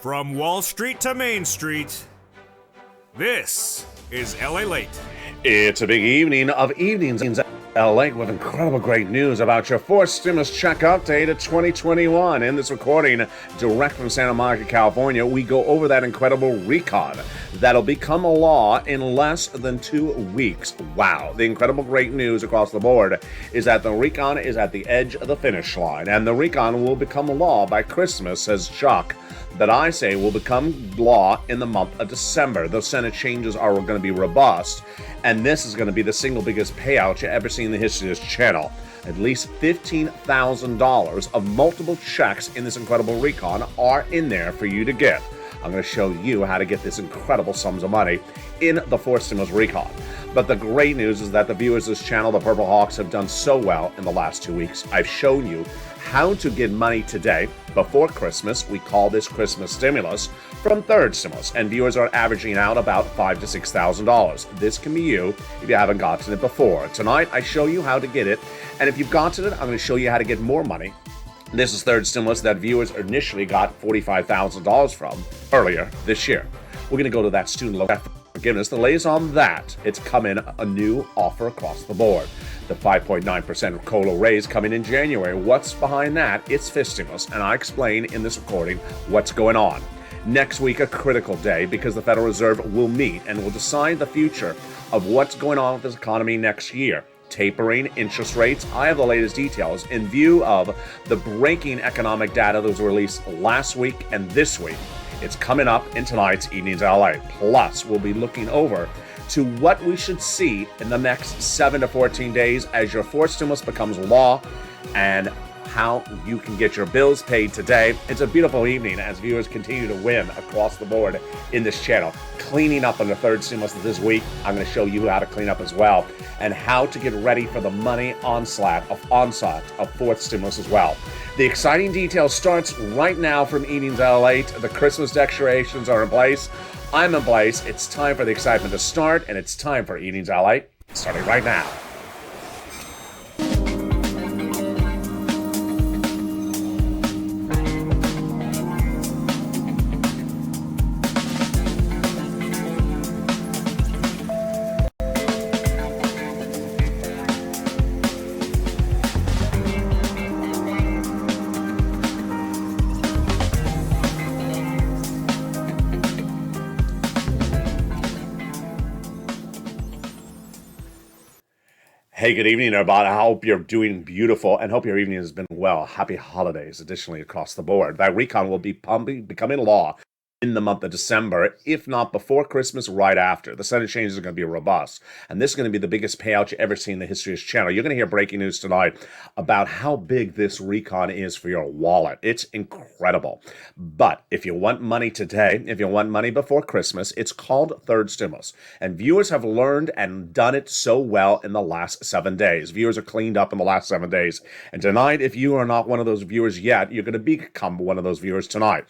From Wall Street to Main Street, this is LALATE. It's a big evening of evenings in LA with incredible great news about your fourth stimulus check update of 2021. In this recording, direct from Santa Monica, California, we go over that incredible recon that'll become a law in less than 2 weeks. Wow. The incredible great news across the board is that the recon is at the edge of the finish line, and the recon will become a law by Christmas, says Chuck. That I say will become law in the month of December. Those Senate changes are going to be robust, and this is going to be the single biggest payout you ever seen in the history of this channel. At least $15,000 of multiple checks in this incredible recon are in there for you to get. I'm going to show you how to get this incredible sums of money in the fourth stimulus recon. But the great news is that the viewers of this channel, the Purple Hawks, have done so well in the last 2 weeks. I've shown you how to get money today before Christmas. We call this Christmas stimulus from third stimulus, and viewers are averaging out about $5,000 to $6,000. This can be you if you haven't gotten it before. Tonight, I show you how to get it, and if you've gotten it, I'm going to show you how to get more money. This is third stimulus that viewers initially got $45,000 from earlier this year. We're going to go to that student loan forgiveness. The latest on that, it's come in a new offer across the board. The 5.9% COLA raise coming in January. What's behind that? It's fifth stimulus, and I explain in this recording what's going on. Next week, a critical day because the Federal Reserve will meet and will decide the future of what's going on with this economy next year. Tapering interest rates. I have the latest details in view of the breaking economic data that was released last week and this week. It's coming up in tonight's Evenings LA. Plus, we'll be looking over to what we should see in the next 7 to 14 days as your fourth stimulus becomes law and how you can get your bills paid today. It's a beautiful evening as viewers continue to win across the board in this channel. Cleaning up on the third stimulus this week. I'm going to show you how to clean up as well and how to get ready for the money onslaught of fourth stimulus as well. The exciting detail starts right now from Evenings LA. The Christmas decorations are in place. I'm in place. It's time for the excitement to start, and it's time for Evenings LA, starting right now. Hey, good evening, everybody. I hope you're doing beautiful and hope your evening has been well. Happy holidays, additionally, across the board. That recon will be becoming law in the month of December, if not before Christmas, right after. The Senate changes are going to be robust, and this is going to be the biggest payout you ever seen in the history of this channel. You're going to hear breaking news tonight about how big this recon is for your wallet. It's incredible. But if you want money today, if you want money before Christmas, it's called third stimulus, and viewers have learned and done it so well in the last 7 days. Viewers are cleaned up in the last 7 days, and tonight, if you are not one of those viewers yet, you're going to become one of those viewers tonight.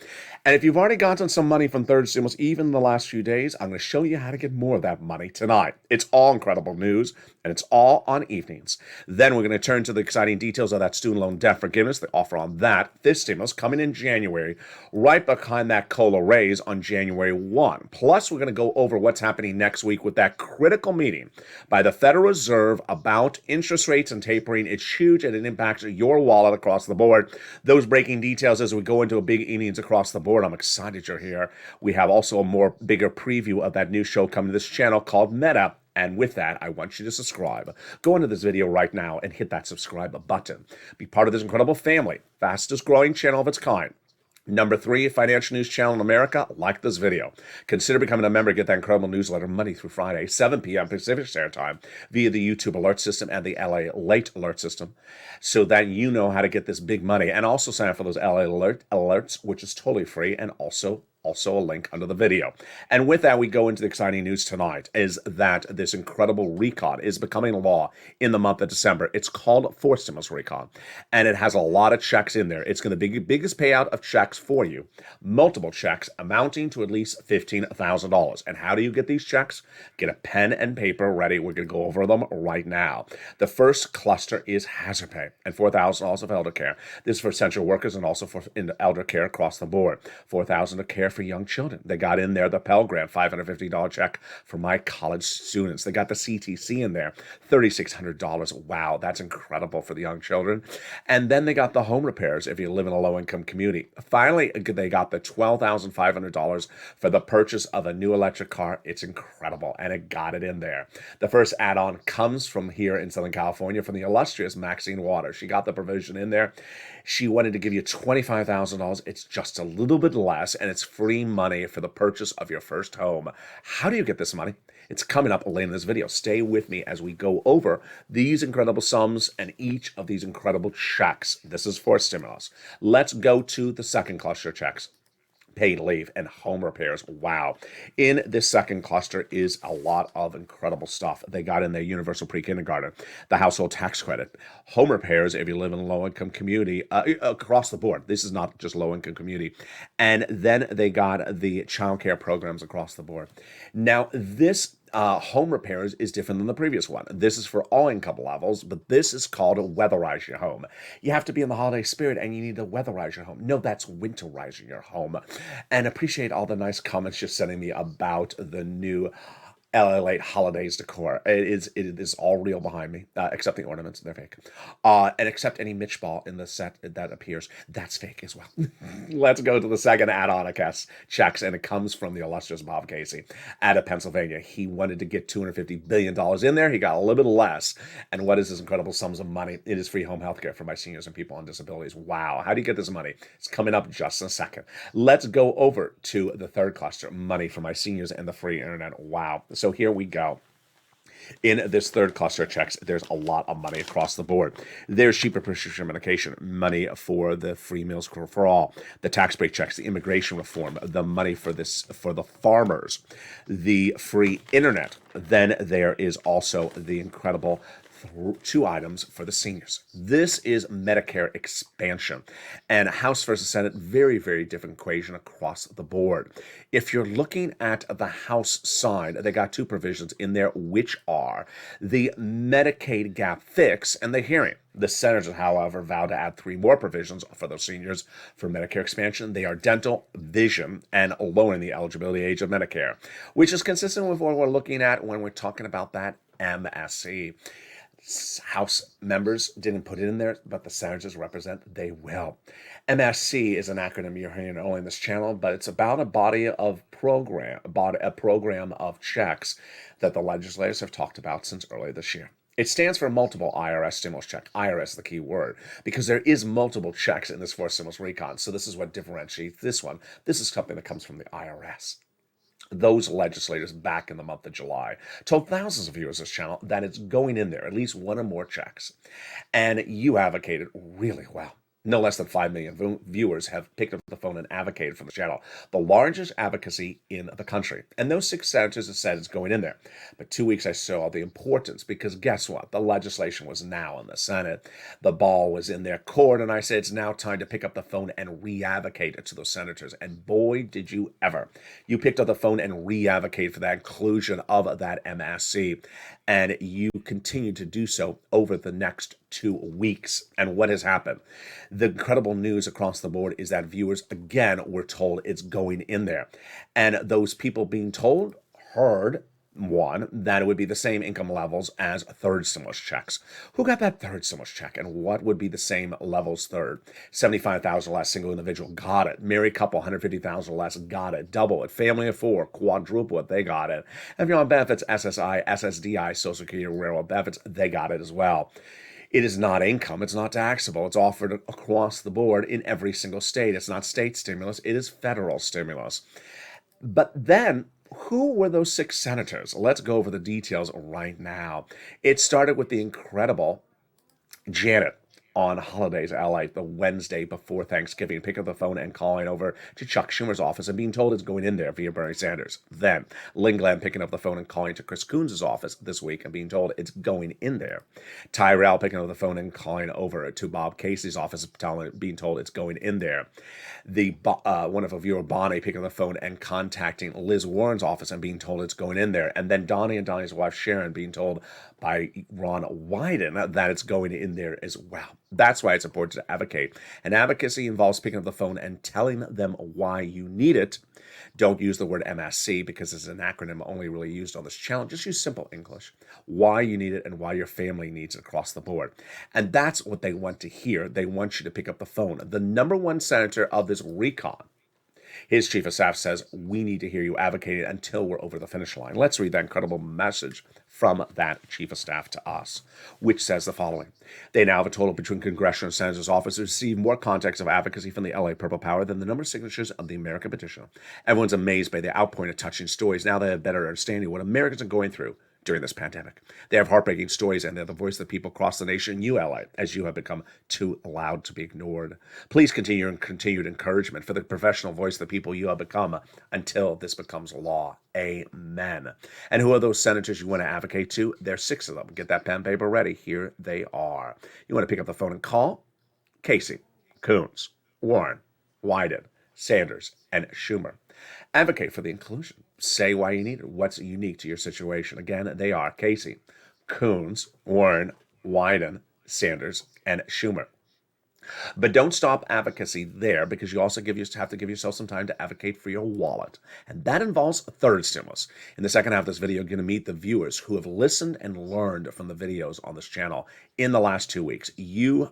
And if you've already gotten some money from third stimulus, even in the last few days, I'm going to show you how to get more of that money tonight. It's all incredible news, and it's all on evenings. Then we're going to turn to the exciting details of that student loan debt forgiveness, the offer on that, fifth stimulus coming in January, right behind that COLA raise on January 1. Plus, we're going to go over what's happening next week with that critical meeting by the Federal Reserve about interest rates and tapering. It's huge, and it impacts your wallet across the board. Those breaking details as we go into a big evenings across the board. I'm excited you're here. We have also a more bigger preview of that new show coming to this channel called Meta. And with that, I want you to subscribe. Go into this video right now and hit that subscribe button. Be part of this incredible family, fastest growing channel of its kind. Number 3 financial news channel in America. Like this video. Consider becoming a member. Get that incredible newsletter Monday through Friday, 7 p.m. Pacific Standard Time via the YouTube alert system and the LALATE alert system so that you know how to get this big money. And also sign up for those LA alerts, which is totally free and also Also a link under the video. And with that, we go into the exciting news tonight, is that this incredible recon is becoming law in the month of December. It's called Forced Stimulus Recon, and it has a lot of checks in there. It's going to be the biggest payout of checks for you, multiple checks amounting to at least $15,000. And how do you get these checks? Get a pen and paper ready. We're going to go over them right now. The first cluster is hazard pay and $4,000 of elder care. This is for essential workers and also for elder care across the board. $4,000 of care for young children. They got in there the Pell Grant, $550 check for my college students. They got the CTC in there, $3,600. Wow, that's incredible for the young children. And then they got the home repairs if you live in a low-income community. Finally, they got the $12,500 for the purchase of a new electric car. It's incredible, and it got it in there. The first add-on comes from here in Southern California from the illustrious Maxine Waters. She got the provision in there. She wanted to give you $25,000. It's just a little bit less, and it's free money for the purchase of your first home. How do you get this money? It's coming up later in this video. Stay with me as we go over these incredible sums and each of these incredible checks. This is for stimulus. Let's go to the second cluster checks. Paid leave and home repairs. Wow. In this second cluster is a lot of incredible stuff. They got in their universal pre-kindergarten, the household tax credit, home repairs if you live in a low-income community, across the board. This is not just low-income community. And then they got the child care programs across the board. Now, this home repairs is different than the previous one. This is for all income levels, but this is called weatherize your home. You have to be in the holiday spirit and you need to weatherize your home. No, that's winterizing your home. And appreciate all the nice comments you're sending me about the new LALATE holidays decor. It is all real behind me, except the ornaments, they're fake. And except any Mitch ball in the set that appears, that's fake as well. Let's go to the second add-on, I guess, checks, and it comes from the illustrious Bob Casey out of Pennsylvania. He wanted to get $250 billion in there. He got a little bit less. And what is this incredible sums of money? It is free home health care for my seniors and people on disabilities. Wow. How do you get this money? It's coming up just in a second. Let's go over to the third cluster, money for my seniors and the free internet. Wow. So here we go. In this third cluster of checks, there's a lot of money across the board. There's cheaper prescription medication, money for the free meals for all, the tax break checks, the immigration reform, the money for the farmers, the free internet. Then there is also the incredible two items for the seniors. This is Medicare expansion, and House versus Senate, very, very different equation across the board. If you're looking at the House side, they got two provisions in there, which are the Medicaid gap fix and the hearing. The senators, however, vowed to add three more provisions for those seniors for Medicare expansion. They are dental, vision, and lowering the eligibility age of Medicare, which is consistent with what we're looking at when we're talking about that MSC. House members didn't put it in there, but the senators represent, they will. MSC is an acronym you're hearing only in this channel, but it's about a body of a program of checks that the legislators have talked about since early this year. It stands for multiple IRS stimulus check. IRS is the key word, because there is multiple checks in this forced stimulus recon. So this is what differentiates this one. This is something that comes from the IRS. Those legislators back in the month of July told thousands of viewers of this channel that it's going in there, at least one or more checks. And you advocated really well. No less than 5 million viewers have picked up the phone and advocated for the channel, the largest advocacy in the country. And those 6 senators have said it's going in there. But 2 weeks I saw the importance, because guess what? The legislation was now in the Senate. The ball was in their court, and I said it's now time to pick up the phone and re-advocate it to those senators. And boy, did you ever. You picked up the phone and re-advocate for that inclusion of that MSC. And you continue to do so over the next 2 weeks. And what has happened? The incredible news across the board is that viewers, again, were told it's going in there. And those people being told heard, one, that it would be the same income levels as third stimulus checks. Who got that third stimulus check, and what would be the same levels third? $75,000 less, single individual, got it. Married couple, $150,000 less, got it. Double it. Family of 4, quadruple it, they got it. If you're on benefits, SSI, SSDI, Social Security, Railroad benefits, they got it as well. It is not income. It's not taxable. It's offered across the board in every single state. It's not state stimulus. It is federal stimulus. But then, who were those 6 senators? Let's go over the details right now. It started with the incredible Janet on holidays, LA, the Wednesday before Thanksgiving, pick up the phone and calling over to Chuck Schumer's office and being told it's going in there via Bernie Sanders. Then Lindgren picking up the phone and calling to Chris Coons' office this week and being told it's going in there. Tyrell picking up the phone and calling over to Bob Casey's office, being told it's going in there. One of a viewer, Bonnie, picking up the phone and contacting Liz Warren's office and being told it's going in there. And then Donnie and Donnie's wife, Sharon, being told by Ron Wyden that it's going in there as well. That's why it's important to advocate. And advocacy involves picking up the phone and telling them why you need it. Don't use the word MSC because it's an acronym only really used on this channel. Just use simple English. Why you need it and why your family needs it across the board. And that's what they want to hear. They want you to pick up the phone. The number one senator of this recon, his chief of staff says, we need to hear you advocating until we're over the finish line. Let's read that incredible message from that chief of staff to us, which says the following. They now have a total between congressional and senators' offices receive more context of advocacy from the LA Purple Power than the number of signatures of the American petition. Everyone's amazed by the outpouring of touching stories. Now they have better understanding of what Americans are going through during this pandemic. They have heartbreaking stories, and they're the voice of the people across the nation, you, LA, as you have become too loud to be ignored. Please continue your continued encouragement for the professional voice of the people you have become until this becomes law. Amen. And who are those senators you want to advocate to? There's 6 of them. Get that pen and paper ready. Here they are. You want to pick up the phone and call Casey, Coons, Warren, Wyden, Sanders, and Schumer. Advocate for the inclusion. Say why you need it. What's unique to your situation. Again, they are Casey, Coons, Warren, Wyden, Sanders, and Schumer. But don't stop advocacy there, because you also have to give yourself some time to advocate for your wallet. And that involves a third stimulus. In the second half of this video, you're going to meet the viewers who have listened and learned from the videos on this channel in the last 2 weeks.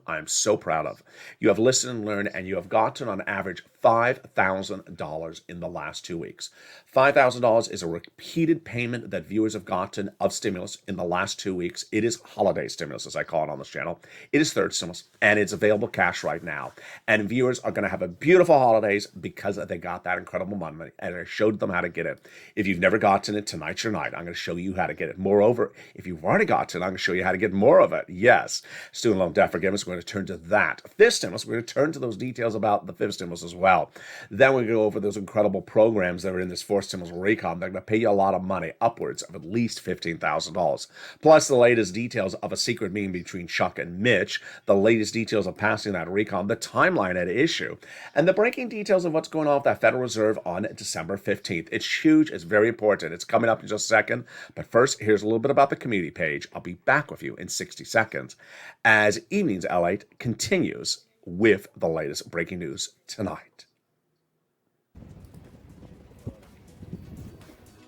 I'm so proud of. You have listened and learned, and you have gotten on average $5,000 in the last 2 weeks. $5,000 is a repeated payment that viewers have gotten of stimulus in the last 2 weeks. It is holiday stimulus, as I call it on this channel. It is third stimulus, and it's available cash right now. And viewers are going to have a beautiful holidays because they got that incredible money, and I showed them how to get it. If you've never gotten it, tonight's your night. I'm going to show you how to get it. Moreover, if you've already gotten it, I'm going to show you how to get more of it. Yes, student loan debt forgiveness, we're going to turn to that. Fifth stimulus, we're going to turn to those details about the fifth stimulus as well. Then we're going to go over those incredible programs that are in this fourth stimulus recon. They're going to pay you a lot of money, upwards of at least $15,000. Plus the latest details of a secret meeting between Chuck and Mitch, the latest details of passing that recon, the timeline at issue, and the breaking details of what's going on with that Federal Reserve on December 15th. It's huge. It's very important. It's coming up in just a second. But first, here's a little bit about the community page. I'll be back with you in 60 seconds as Evenings LALATE continues with the latest breaking news tonight.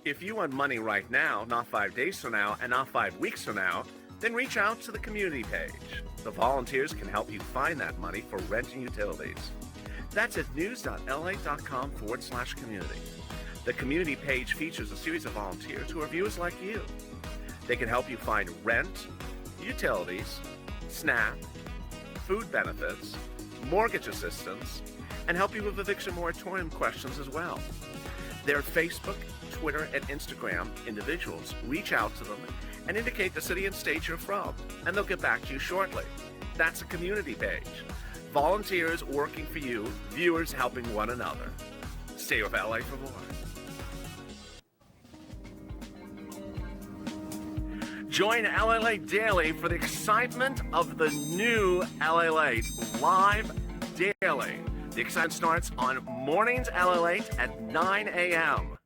If you want money right now, not 5 days from now, and not 5 weeks from now, then reach out to the community page. The volunteers can help you find that money for rent and utilities. That's at news.la.com/community. The community page features a series of volunteers who are viewers like you. They can help you find rent, utilities, SNAP, food benefits, mortgage assistance, and help you with eviction moratorium questions as well. They're Facebook, Twitter, and Instagram individuals. Reach out to them and indicate the city and state you're from, and they'll get back to you shortly. That's a community page. Volunteers working for you, viewers helping one another. Stay with LA for more. Join LALATE Daily for the excitement of the new LALATE Live Daily. The excitement starts on Mornings LALATE at 9 a.m.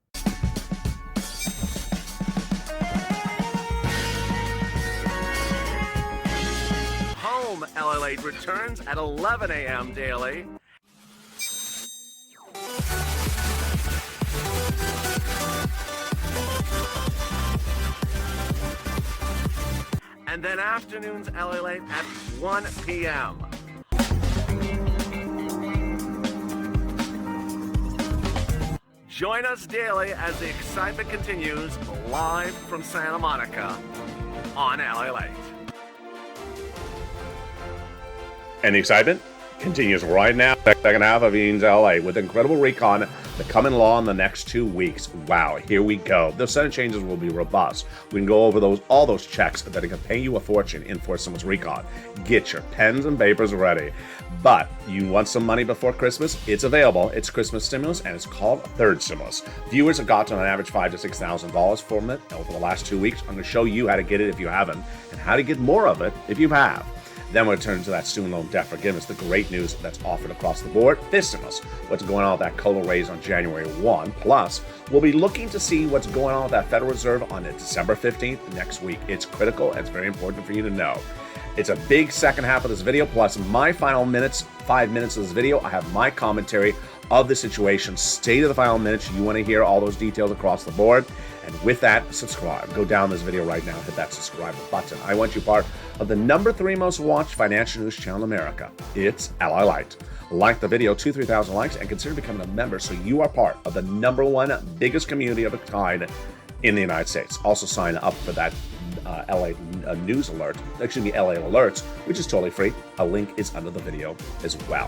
Home LALATE returns at 11 a.m. daily. And then afternoons LALATE at 1 p.m. Join us daily as the excitement continues live from Santa Monica on LALATE. Any excitement? continues right now, second half of Evenings LA, with incredible recon that come in law in the next 2 weeks. Wow, here we go. The Senate changes will be robust. We can go over all those checks that can pay you a fortune in for someone's recon. Get your pens and papers ready. But you want some money before Christmas? It's available. It's Christmas stimulus, and it's called third stimulus. Viewers have gotten on average $5,000 to $6,000 from it over the last 2 weeks. I'm going to show you how to get it if you haven't, and how to get more of it if you have. Then we'll turn to that student loan debt forgiveness, the great news that's offered across the board. This stimulus, what's going on with that COLA raise on January 1. Plus, we'll be looking to see what's going on with that Federal Reserve on December 15th next week. It's critical. It's very important for you to know. It's a big second half of this video, plus my final 5 minutes of this video. I have my commentary of the situation, state of the final minutes. You want to hear all those details across the board. And with that, subscribe. Go down this video right now, hit that subscribe button. I want you part of the number 3 most watched financial news channel in America. It's LALATE. Like the video, 3,000 likes, and consider becoming a member so you are part of the number 1 biggest community of its kind in the United States. Also sign up for that LA news alert, LA alerts, which is totally free. A link is under the video as well.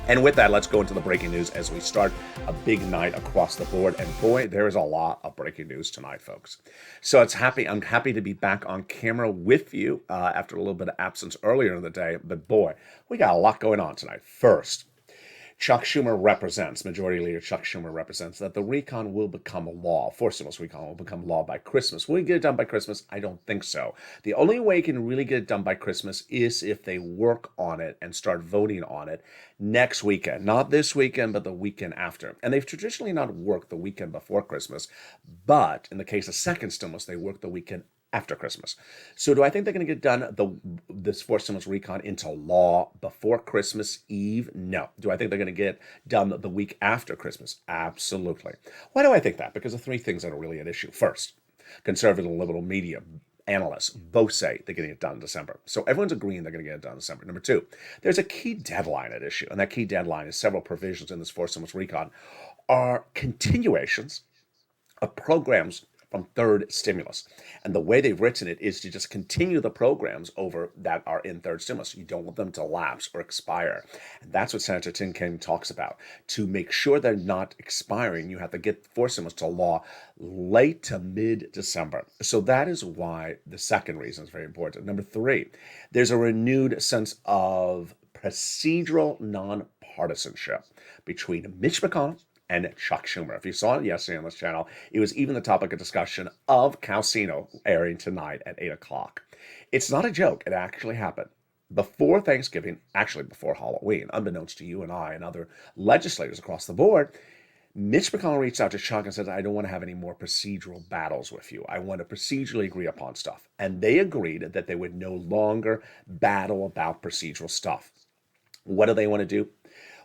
And with that, let's go into the breaking news as we start a big night across the board. And boy, there is a lot of breaking news tonight, folks. So I'm happy to be back on camera with you after a little bit of absence earlier in the day. But boy, we got a lot going on tonight. First, Majority Leader Chuck Schumer represents that the recon will become law. Forced stimulus recon will become law by Christmas. Will we get it done by Christmas? I don't think so. The only way you can really get it done by Christmas is if they work on it and start voting on it next weekend. Not this weekend, but the weekend after. And they've traditionally not worked the weekend before Christmas, but in the case of second stimulus, they work the weekend after Christmas. So do I think they're going to get done this forced stimulus recon into law before Christmas Eve? No. Do I think they're going to get done the week after Christmas? Absolutely. Why do I think that? Because of 3 things that are really at issue. First, conservative and liberal media analysts both say they're getting it done in December. So everyone's agreeing they're going to get it done in December. Number 2, there's a key deadline at issue, and that key deadline is several provisions in this forced stimulus recon are continuations of programs from third stimulus. And the way they've written it is to just continue the programs over that are in third stimulus. You don't want them to lapse or expire. And that's what Senator Danny Kean talks about. To make sure they're not expiring, you have to get forced stimulus to law late to mid-December. So that is why the second reason is very important. Number 3, there's a renewed sense of procedural nonpartisanship between Mitch McConnell and Chuck Schumer. If you saw it yesterday on this channel, it was even the topic of discussion of Calcino airing tonight at 8 o'clock. It's not a joke. It actually happened. Before Thanksgiving, actually before Halloween, unbeknownst to you and I and other legislators across the board, Mitch McConnell reached out to Chuck and said, I don't want to have any more procedural battles with you. I want to procedurally agree upon stuff. And they agreed that they would no longer battle about procedural stuff. What do they want to do?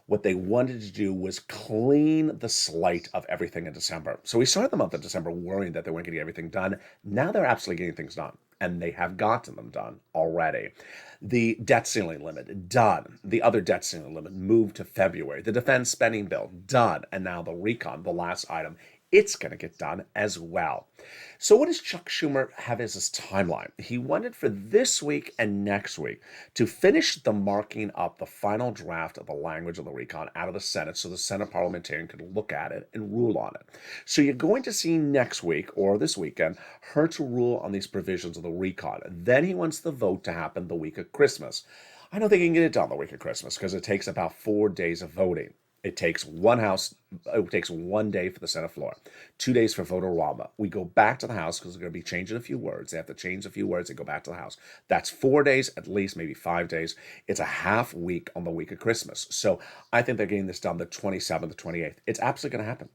What they wanted to do was clean the slate of everything in December. So we started the month of December worrying that they weren't getting everything done. Now they're absolutely getting things done, and they have gotten them done already. The debt ceiling limit, done. The other debt ceiling limit moved to February. The defense spending bill, done. And now the recon, the last item, it's going to get done as well. So what does Chuck Schumer have as his timeline? He wanted for this week and next week to finish the marking up the final draft of the language of the recon out of the Senate so the Senate parliamentarian could look at it and rule on it. So you're going to see next week or this weekend her to rule on these provisions of the recon. Then he wants the vote to happen the week of Christmas. I don't think he can get it done the week of Christmas because it takes about 4 days of voting. It takes one day for the Senate floor, 2 days for vote-a-rama. We go back to the House because they're going to be changing a few words. They have to change a few words and go back to the House. That's 4 days, at least, maybe 5 days. It's a half week on the week of Christmas. So I think they're getting this done the 27th, the 28th. It's absolutely going to happen.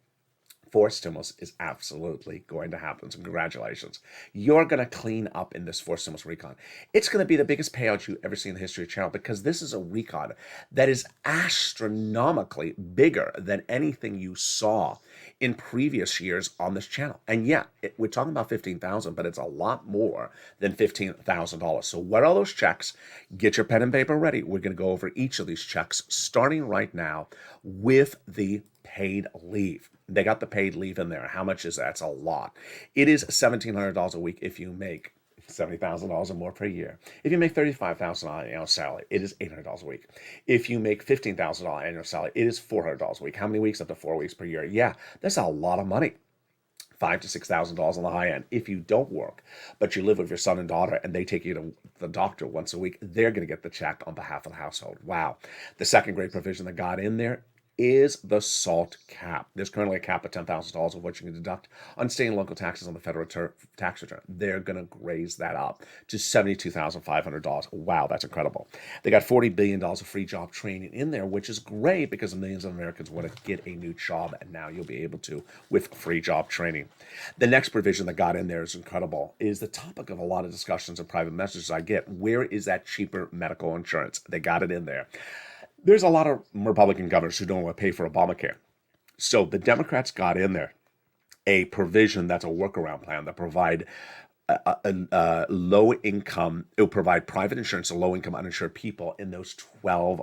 Forced stimulus is absolutely going to happen. So congratulations. You're going to clean up in this forced stimulus recon. It's going to be the biggest payout you ever see in the history of the channel because this is a recon that is astronomically bigger than anything you saw in previous years on this channel. And yeah, we're talking about $15,000, but it's a lot more than $15,000. So what are those checks? Get your pen and paper ready. We're going to go over each of these checks starting right now with the paid leave. They got the paid leave in there. How much is that? It's a lot. It is $1,700 a week if you make $70,000 or more per year. If you make $35,000 annual salary, it is $800 a week. If you make $15,000 annual salary, it is $400 a week. How many weeks? Up to 4 weeks per year. Yeah, that's a lot of money. $5,000 to $6,000 on the high end. If you don't work, but you live with your son and daughter and they take you to the doctor once a week, they're going to get the check on behalf of the household. Wow. The second great provision that got in there is the SALT cap. There's currently a cap of $10,000 of what you can deduct on state and local taxes on the federal tax return. They're going to raise that up to $72,500. Wow, that's incredible. They got $40 billion of free job training in there, which is great because millions of Americans want to get a new job, and now you'll be able to with free job training. The next provision that got in there is incredible, is the topic of a lot of discussions and private messages I get. Where is that cheaper medical insurance? They got it in there. There's a lot of Republican governors who don't want to pay for Obamacare. So the Democrats got in there a provision that's a workaround plan that provide low income, it will provide private insurance to low income uninsured people in those 12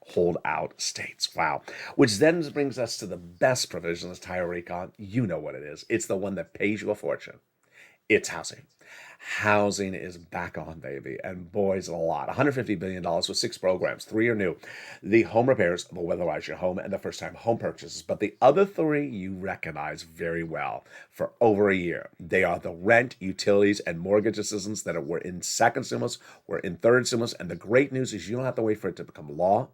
holdout states. Wow. Which then brings us to the best provision, this Tyre Recon. You know what it is. It's the one that pays you a fortune. It's housing. Housing is back on, baby. And boys, a lot. $150 billion with 6 programs. 3 are new. The home repairs will weatherize your home and the first-time home purchases. But the other 3 you recognize very well for over a year. They are the rent, utilities, and mortgage assistance that were in second stimulus, were in third stimulus. And the great news is you don't have to wait for it to become law.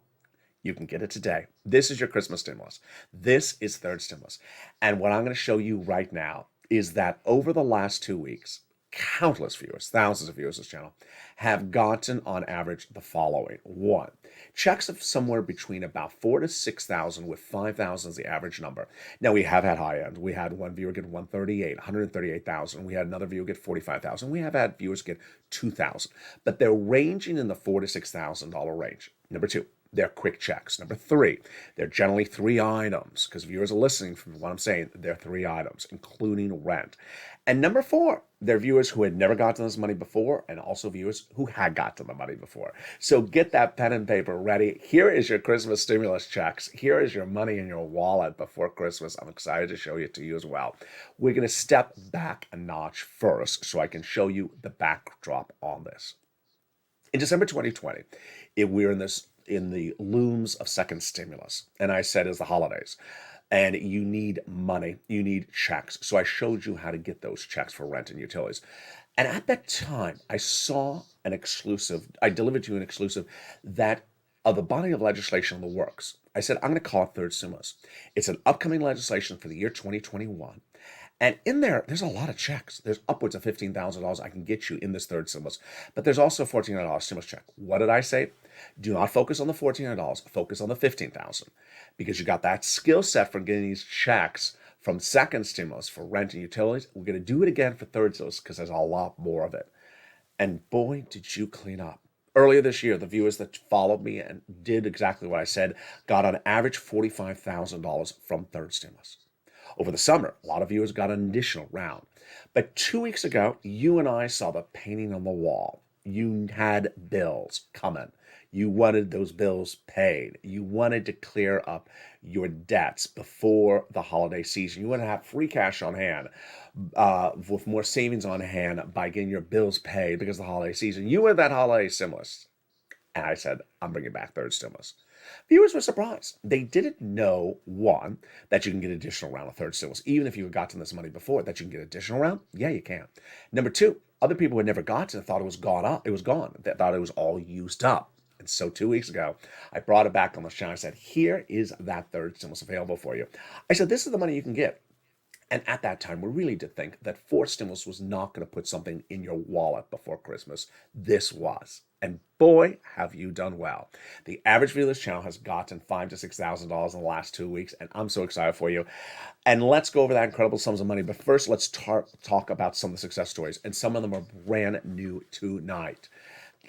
You can get it today. This is your Christmas stimulus. This is third stimulus. And what I'm going to show you right now is that over the last 2 weeks, countless viewers, thousands of viewers of this channel, have gotten on average the following. 1, checks of somewhere between about 4,000 to 6,000, with 5,000 as the average number. Now, we have had high end. We had one viewer get 138,000. We had another viewer get 45,000. We have had viewers get 2,000. But they're ranging in the $4,000 to $6,000 range. Number 2, they're quick checks. Number 3, they're generally 3 items, because viewers are listening from what I'm saying. They're 3 items, including rent. And number 4, they're viewers who had never gotten this money before, and also viewers who had gotten the money before. So get that pen and paper ready. Here is your Christmas stimulus checks. Here is your money in your wallet before Christmas. I'm excited to show it to you as well. We're going to step back a notch first so I can show you the backdrop on this. In December 2020, we're in the looms of second stimulus. And I said, it's the holidays. And you need money, you need checks. So I showed you how to get those checks for rent and utilities. And at that time, I delivered to you an exclusive that of the body of legislation in the works. I said, I'm going to call it third stimulus. It's an upcoming legislation for the year 2021. And in there, there's a lot of checks. There's upwards of $15,000 I can get you in this third stimulus. But there's also a $1,400 stimulus check. What did I say? Do not focus on the $1,400. Focus on the $15,000. Because you got that skill set for getting these checks from second stimulus for rent and utilities. We're going to do it again for third stimulus because there's a lot more of it. And boy, did you clean up. Earlier this year, the viewers that followed me and did exactly what I said got on average $45,000 from third stimulus. Over the summer, a lot of viewers got an additional round. But 2 weeks ago, you and I saw the painting on the wall. You had bills coming. You wanted those bills paid. You wanted to clear up your debts before the holiday season. You want to have free cash on hand, with more savings on hand by getting your bills paid because of the holiday season. You were that holiday stimulus. And I said, I'm bringing back third stimulus. Viewers were surprised. They didn't know, 1, that you can get an additional round of third stimulus. Even if you had gotten this money before, that you can get an additional round. Yeah, you can. Number 2, other people who had never gotten it thought it was gone. It was gone. They thought it was all used up. And so 2 weeks ago, I brought it back on the channel. I said, here is that third stimulus available for you. I said, this is the money you can get. And at that time, we really did think that fourth stimulus was not going to put something in your wallet before Christmas. This was. And boy, have you done well. The average viewer of this channel has gotten $5,000 to $6,000 in the last 2 weeks, and I'm so excited for you. And let's go over that incredible sums of money. But first, let's talk about some of the success stories. And some of them are brand new tonight.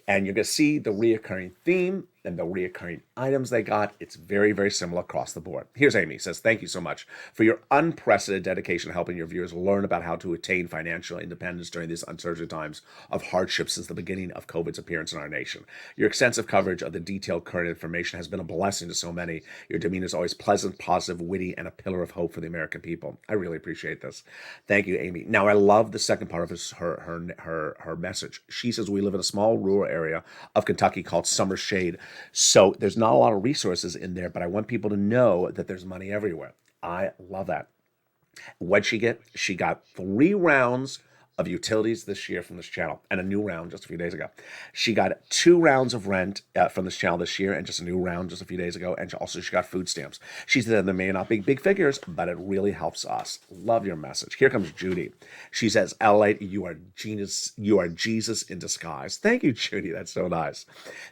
And you're going to see the reoccurring theme and the reoccurring items they got. It's very, very similar across the board. Here's Amy, says, thank you so much for your unprecedented dedication to helping your viewers learn about how to attain financial independence during these uncertain times of hardship since the beginning of COVID's appearance in our nation. Your extensive coverage of the detailed current information has been a blessing to so many. Your demeanor is always pleasant, positive, witty, and a pillar of hope for the American people. I really appreciate this. Thank you, Amy. Now, I love the second part of her message. She says, we live in a small rural area of Kentucky called Summer Shade. So there's not a lot of resources in there, but I want people to know that there's money everywhere. I love that. What'd she get? She got 3 rounds of utilities this year from this channel, and a new round just a few days ago. She got 2 rounds of rent from this channel this year, and just a new round just a few days ago. And she got food stamps. She said they may not be big figures, but it really helps us. Love your message. Here comes Judy. She says, LALATE, you are genius. You are Jesus in disguise. Thank you, Judy. That's so nice.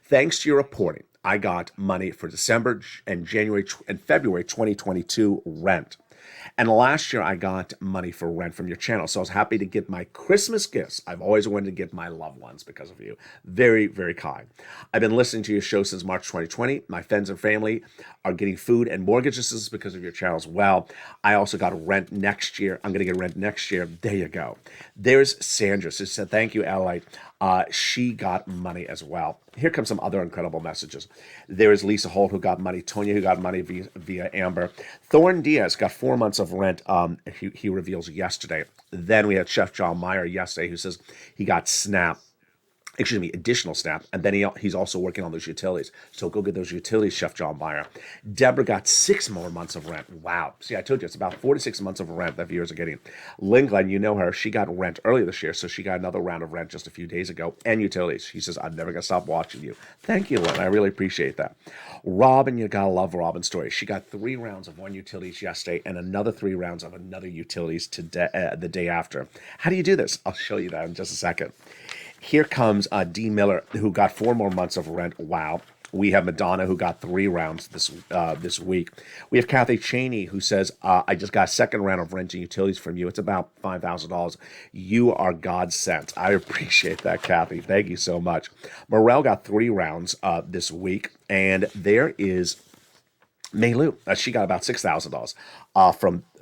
Thanks to your reporting, I got money for December and January and February 2022 rent. And last year, I got money for rent from your channel. So I was happy to get my Christmas gifts. I've always wanted to get my loved ones because of you. Very, very kind. I've been listening to your show since March 2020. My friends and family are getting food and mortgage assistance because of your channel as well. I also got rent next year. I'm going to get rent next year. There you go. There's Sandra. She said, thank you, LALATE. She got money as well. Here comes some other incredible messages. There is Lisa Holt, who got money. Tonya, who got money via Amber. Thorne Diaz got 4 months of rent, he reveals yesterday. Then we had Chef John Meyer yesterday, who says he got additional SNAP, and then he's also working on those utilities. So go get those utilities, Chef John Meyer. Deborah got 6 more months of rent. Wow. See, I told you, it's about 4 to 6 months of rent that viewers are getting. Lingland, you know her. She got rent earlier this year, so she got another round of rent just a few days ago, and utilities. She says, I'm never going to stop watching you. Thank you, Lynn. I really appreciate that. Robin, you got to love Robin's story. She got 3 rounds of one utilities yesterday and another 3 rounds of another utilities today, the day after. How do you do this? I'll show you that in just a second. Here comes D. Miller, who got 4 more months of rent. Wow. We have Madonna, who got 3 rounds this week. We have Kathy Cheney, who says, I just got a second round of rent and utilities from you. It's about $5,000. You are God sent. I appreciate that, Kathy. Thank you so much. Morel got 3 rounds this week. And there is Maylu. She got about $6,000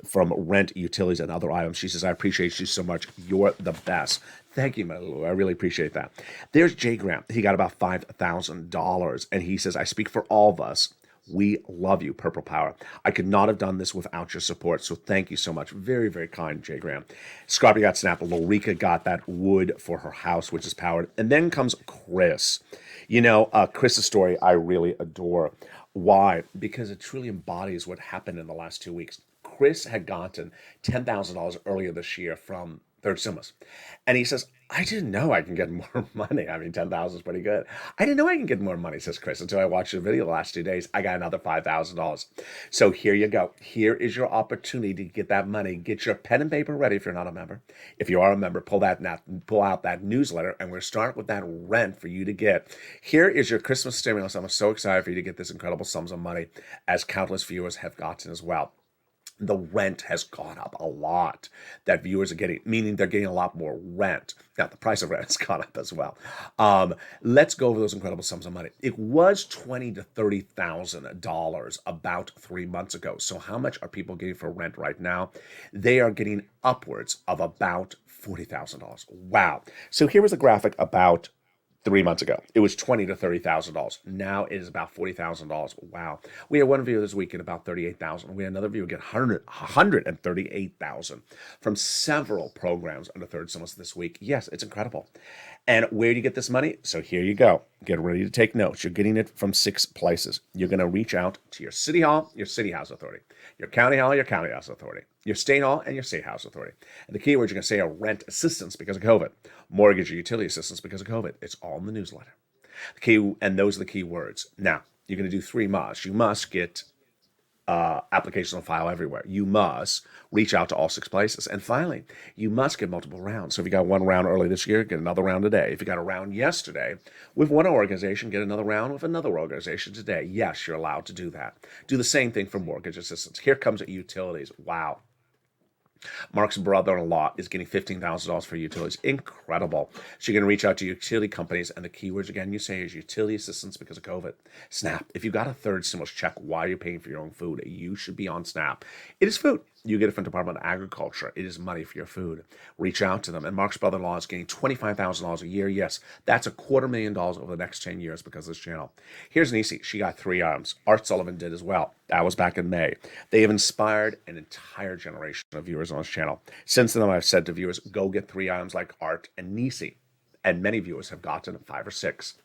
from rent, utilities, and other items. She says, I appreciate you so much. You're the best. Thank you, Maylu. I really appreciate that. There's Jay Graham. He got about $5,000. And he says, I speak for all of us. We love you, Purple Power. I could not have done this without your support. So thank you so much. Very, very kind, Jay Graham. Scrappy got Snap. Lorica got that wood for her house, which is powered. And then comes Chris. You know, Chris's story I really adore. Why? Because it truly embodies what happened in the last 2 weeks. Chris had gotten $10,000 earlier this year from Third Stimulus. And he says, I didn't know I can get more money. I mean, 10,000 is pretty good. I didn't know I can get more money, says Chris, until I watched the video the last 2 days. I got another $5,000. So here you go. Here is your opportunity to get that money. Get your pen and paper ready if you're not a member. If you are a member, pull out that newsletter, and we're starting with that rent for you to get. Here is your Christmas stimulus. I'm so excited for you to get this incredible sums of money, as countless viewers have gotten as well. The rent has gone up a lot that viewers are getting, meaning they're getting a lot more rent. Now, the price of rent has gone up as well. Let's go over those incredible sums of money. It was $20,000 to $30,000 about 3 months ago. So how much are people getting for rent right now? They are getting upwards of about $40,000. Wow. So here was a graphic about 3 months ago. It was $20,000 to $30,000. Now it is about $40,000. Wow. We had one viewer this week at about $38,000. We had another viewer get $138,000 from several programs under Third Stimulus this week. Yes, it's incredible. And where do you get this money? So here you go. Get ready to take notes. You're getting it from 6 places. You're going to reach out to your city hall, your city house authority, your county hall, your county house authority, your state hall, and your state house authority. And the keywords you're going to say are rent assistance because of COVID, mortgage or utility assistance because of COVID. It's all in the newsletter. And those are the key words. Now, you're going to do 3 musts. You must get applications on file everywhere. You must reach out to all 6 places. And finally, you must get multiple rounds. So if you got 1 round early this year, get another round today. If you got a round yesterday with one organization, get another round with another organization today. Yes, you're allowed to do that. Do the same thing for mortgage assistance. Here comes utilities. Wow. Mark's brother-in-law is getting $15,000 for utilities. Incredible. So you're going to reach out to utility companies, and the keywords, again, you say is utility assistance because of COVID. Snap. If you got a third stimulus check, why are you paying for your own food? You should be on Snap. It is food. You get it from Department of Agriculture. It is money for your food. Reach out to them. And Mark's brother-in-law is getting $25,000 a year. Yes, that's $250,000 over the next 10 years because of this channel. Here's Nisi. She got 3 arms. Art Sullivan did as well. That was back in May. They have inspired an entire generation of viewers on this channel. Since then, I've said to viewers, go get 3 arms like Art and Nisi. And many viewers have gotten 5 or 6.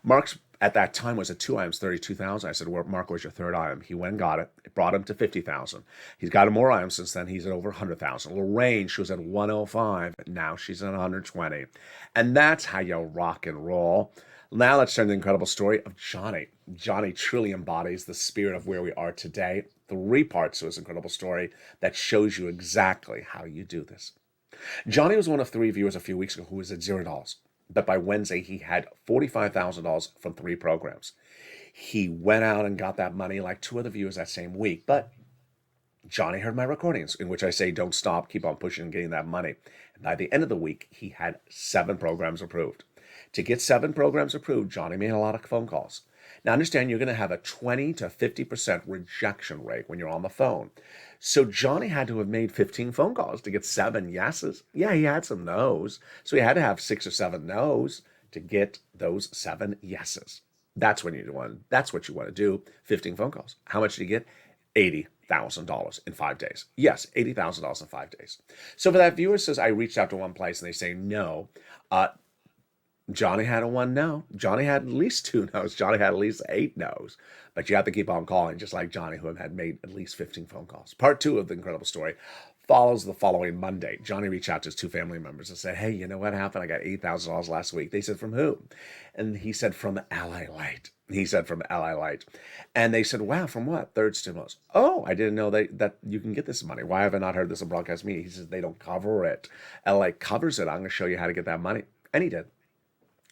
Mark's at that time was at 2 items, 32,000. I said, well, Mark, where's your 3rd item? He went and got it. It brought him to 50,000. He's got more items since then. He's at over 100,000. Lorraine, she was at 105. Now she's at 120. And that's how you rock and roll. Now let's turn to the incredible story of Johnny. Johnny truly embodies the spirit of where we are today. 3 parts to his incredible story that shows you exactly how you do this. Johnny was one of 3 viewers a few weeks ago who was at $0. But by Wednesday, he had $45,000 from 3 programs. He went out and got that money like 2 other viewers that same week. But Johnny heard my recordings in which I say, don't stop, keep on pushing and getting that money. And by the end of the week, he had 7 programs approved. To get 7 programs approved, Johnny made a lot of phone calls. Now, understand you're going to have a 20 to 50% rejection rate when you're on the phone. So Johnny had to have made 15 phone calls to get 7 yeses. Yeah, he had some no's. So he had to have 6 or 7 no's to get those 7 yeses. That's what you want to do, 15 phone calls. How much did he get? $80,000 in 5 days. Yes, $80,000 in 5 days. So for that viewer says, I reached out to one place and they say no. Johnny had a 1 no. Johnny had at least 2 no's. Johnny had at least 8 no's. But you have to keep on calling, just like Johnny, who had made at least 15 phone calls. Part 2 of the incredible story follows the following Monday. Johnny reached out to his 2 family members and said, hey, you know what happened? I got $8,000 last week. They said, from who? And he said, from LALATE. He said, from LALATE. And they said, wow, from what? 3rd stimulus. Oh, I didn't know that you can get this money. Why have I not heard this on broadcast media? He says, they don't cover it. LA covers it. I'm going to show you how to get that money. And he did.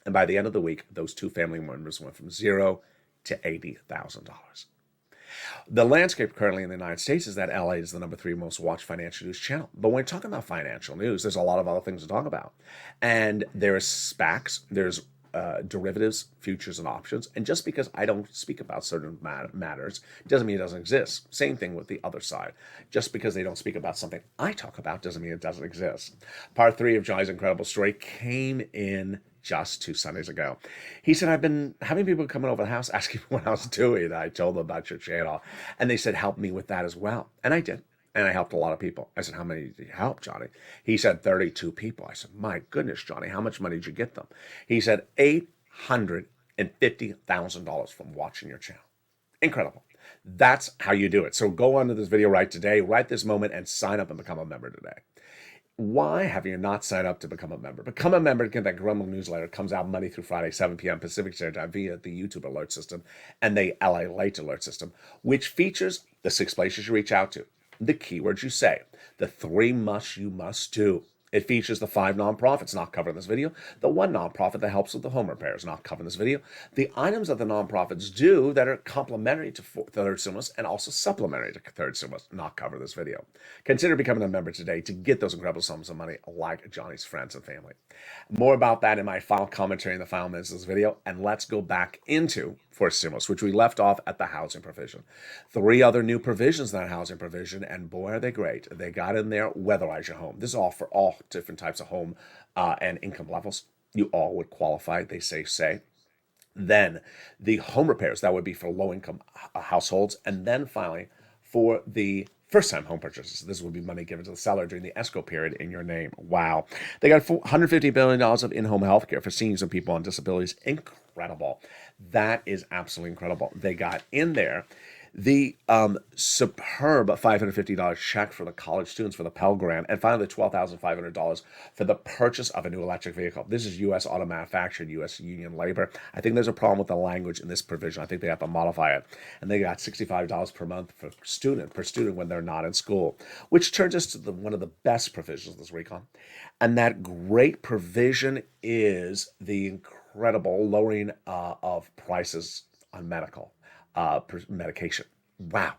And by the end of the week, those 2 family members went from 0 to $80,000. The landscape currently in the United States is that LA is the number 3 most watched financial news channel. But when we're talking about financial news, there's a lot of other things to talk about. And there's SPACs, there's derivatives, futures, and options. And just because I don't speak about certain matters doesn't mean it doesn't exist. Same thing with the other side. Just because they don't speak about something I talk about doesn't mean it doesn't exist. Part 3 of Johnny's incredible story came in just 2 Sundays ago. He said, I've been having people coming over the house asking me what I was doing. I told them about your channel. And they said, help me with that as well. And I did. And I helped a lot of people. I said, how many did you help, Johnny? He said, 32 people. I said, my goodness, Johnny, how much money did you get them? He said, $850,000 from watching your channel. Incredible. That's how you do it. So go on to this video right today, right this moment, and sign up and become a member today. Why have you not signed up to become a member? Become a member to get that Grumble newsletter. It comes out Monday through Friday, 7 p.m. Pacific Standard Time via the YouTube alert system and the LALATE alert system, which features the 6 places you reach out to, the keywords you say, the 3 you must do. It features the 5 nonprofits not covered in this video, the 1 nonprofit that helps with the home repairs not covered in this video, the items that the nonprofits do that are complementary to 3rd stimulus and also supplementary to 3rd stimulus not covered in this video. Consider becoming a member today to get those incredible sums of money like Johnny's friends and family. More about that in my final commentary in the final minutes of this video, and let's go back into 4th stimulus, which we left off at the housing provision. 3 other new provisions in that housing provision, and boy, are they great. They got in there, weatherize your home. This is all for all different types of home and income levels. You all would qualify, they say. Then the home repairs, that would be for low-income households. And then finally, for the first-time home purchases, this would be money given to the seller during the escrow period in your name. Wow. They got $150 billion of in-home health care for seniors and people on disabilities. Incredible. That is absolutely incredible. They got in there the superb $550 check for the college students for the Pell Grant, and finally the $12,500 for the purchase of a new electric vehicle. This is U.S. auto manufactured, U.S. union labor. I think there's a problem with the language in this provision. I think they have to modify it. And they got $65 per month per student when they're not in school, which turns us to one of the best provisions of this recon. And that great provision is the incredible lowering of prices on medication. Wow.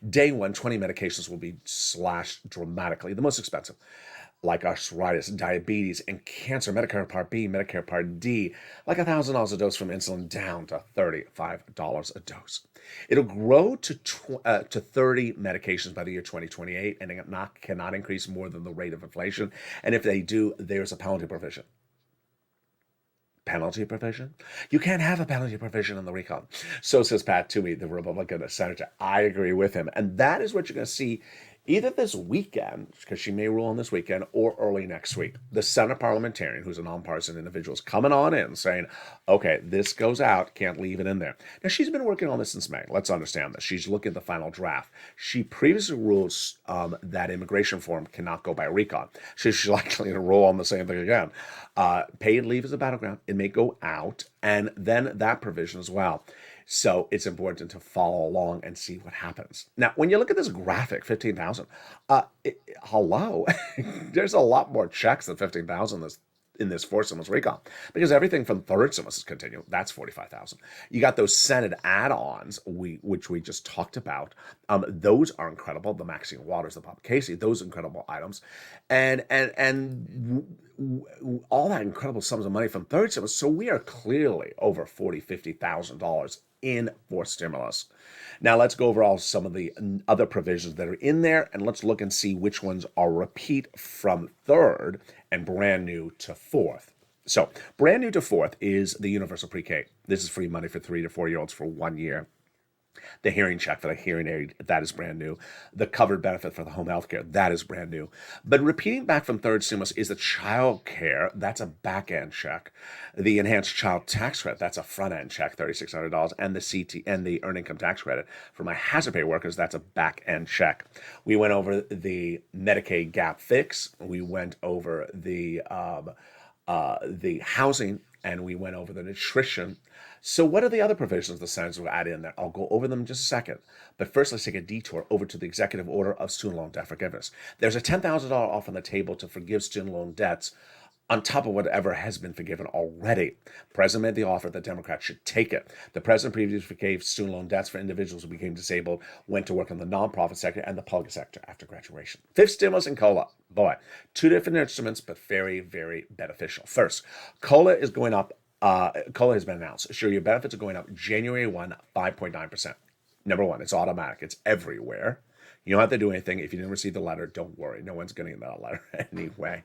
Day one, 20 medications will be slashed dramatically. The most expensive, like arthritis, diabetes, and cancer, Medicare Part B, Medicare Part D, like $1,000 a dose from insulin down to $35 a dose. It'll grow to 30 medications by the year 2028, and it cannot increase more than the rate of inflation. And if they do, there's a penalty provision. Penalty provision? You can't have a penalty provision in the recall. So says Pat Toomey, the Republican senator. I agree with him. And that is what you're going to see either this weekend, because she may rule on this weekend, or early next week. The Senate parliamentarian, who's a nonpartisan individual, is coming on in saying, okay, this goes out, can't leave it in there. Now, she's been working on this since May. Let's understand this. She's looking at the final draft. She previously ruled that immigration reform cannot go by recon. She's likely to rule on the same thing again. Paid leave is a battleground. It may go out, and then that provision as well. So it's important to follow along and see what happens. Now, when you look at this graphic, 15,000, hello, there's a lot more checks than 15,000 in this fourth stimulus recall, because everything from third stimulus is continuing. That's 45,000. You got those Senate add-ons, which we just talked about. Those are incredible. The Maxine Waters, the Bob Casey, those incredible items, and all that incredible sums of money from third stimulus. So we are clearly over $50,000 in fourth stimulus. Now let's go over all some of the other provisions that are in there, and let's look and see which ones are repeat from third and brand new to fourth. So brand new to fourth is the universal pre-K. This is free money for 3 to 4-year-olds for 1 year. The hearing check for the hearing aid, that is brand new. The covered benefit for the home health care, that is brand new. But repeating back from third stimulus is the child care, that's a back-end check. The enhanced child tax credit, that's a front-end check, $3,600. And the CT and the earned income tax credit for my hazard pay workers, that's a back-end check. We went over the Medicaid gap fix. We went over the housing, and we went over the nutrition. So what are the other provisions the Senate will add in there? I'll go over them in just a second. But first, let's take a detour over to the executive order of student loan debt forgiveness. There's a $10,000 offer on the table to forgive student loan debts on top of whatever has been forgiven already. The president made the offer that Democrats should take it. The president previously forgave student loan debts for individuals who became disabled, went to work in the nonprofit sector and the public sector after graduation. Fifth stimulus and COLA. Boy, two different instruments, but very, very beneficial. First, COLA is going up. COLA has been announced. Sure, your benefits are going up January 1, 5.9%. Number one, it's automatic. It's everywhere. You don't have to do anything. If you didn't receive the letter, don't worry. No one's getting that letter anyway.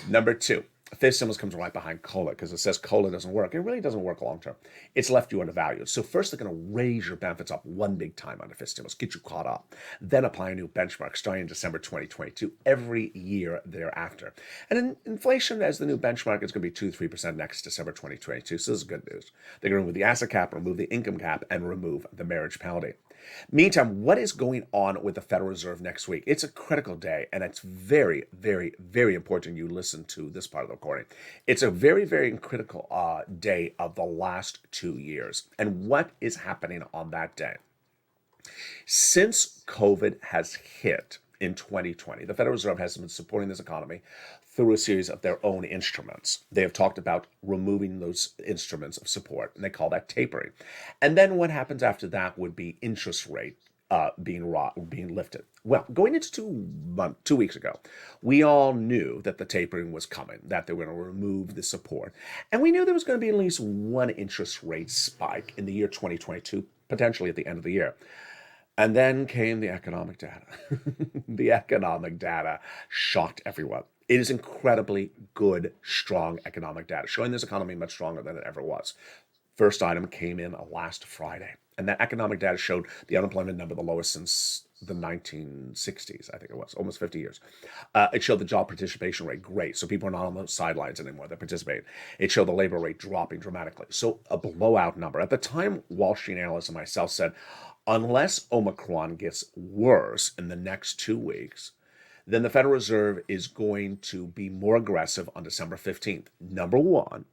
Number two, fifth stimulus comes right behind COLA because it says COLA doesn't work. It really doesn't work long term. It's left you undervalued. So first, they're going to raise your benefits up one big time under fifth stimulus, get you caught up. Then apply a new benchmark starting in December 2022 every year thereafter. And in inflation, as the new benchmark, it's going to be 2 to 3% next December 2022. So this is good news. They're going to remove the asset cap, remove the income cap, and remove the marriage penalty. Meantime, what is going on with the Federal Reserve next week? It's a critical day, and it's very, very, very important you listen to this part of the recording. It's a very, very critical day of the last 2 years. And what is happening on that day? Since COVID has hit in 2020, the Federal Reserve has been supporting this economy through a series of their own instruments. They have talked about removing those instruments of support, and they call that tapering. And then what happens after that would be interest rate being lifted. Well, going into 2 weeks ago, we all knew that the tapering was coming, that they were going to remove the support. And we knew there was going to be at least one interest rate spike in the year 2022, potentially at the end of the year. And then came the economic data. The economic data shocked everyone. It is incredibly good, strong economic data, showing this economy much stronger than it ever was. First item came in last Friday. And that economic data showed the unemployment number the lowest since the 1960s, I think it was, almost 50 years. It showed the job participation rate great, so people are not on the sidelines anymore, they're participating. It showed the labor rate dropping dramatically, so a blowout number. At the time, Wall Street analysts and myself said, unless Omicron gets worse in the next 2 weeks, then the Federal Reserve is going to be more aggressive on December 15th. Number one,